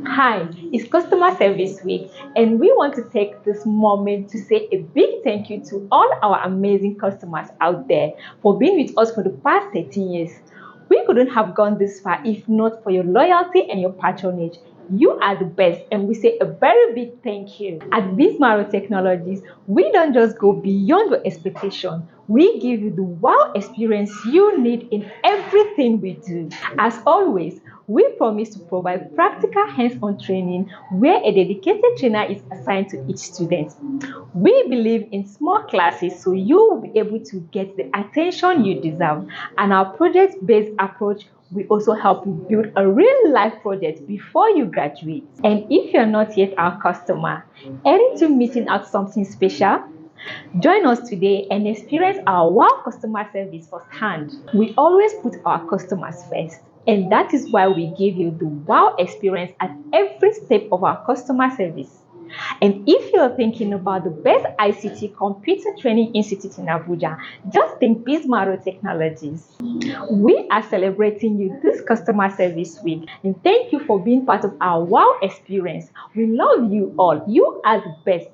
Hi, it's Customer Service Week, and we want to take this moment to say a big thank you to all our amazing customers out there for being with us for the past 13 years. We couldn't have gone this far if not for your loyalty and your patronage. You are the best, and we say a very big thank you. At Bizmarrow Technologies, we don't just go beyond your expectation. We give you the wow experience you need in everything we do. As always, we promise to provide practical hands-on training where a dedicated trainer is assigned to each student. We believe in small classes so you will be able to get the attention you deserve, and our project-based approach will also help you build a real-life project before you graduate. And if you're not yet our customer, any to missing out something special? Join us today and experience our wow customer service firsthand. We always put our customers first, and that is why we give you the wow experience at every step of our customer service. And if you're thinking about the best ICT computer training institute in Abuja, just think Bizmarrow Technologies. We are celebrating you this customer service week, and thank you for being part of our wow experience. We love you all. You are the best.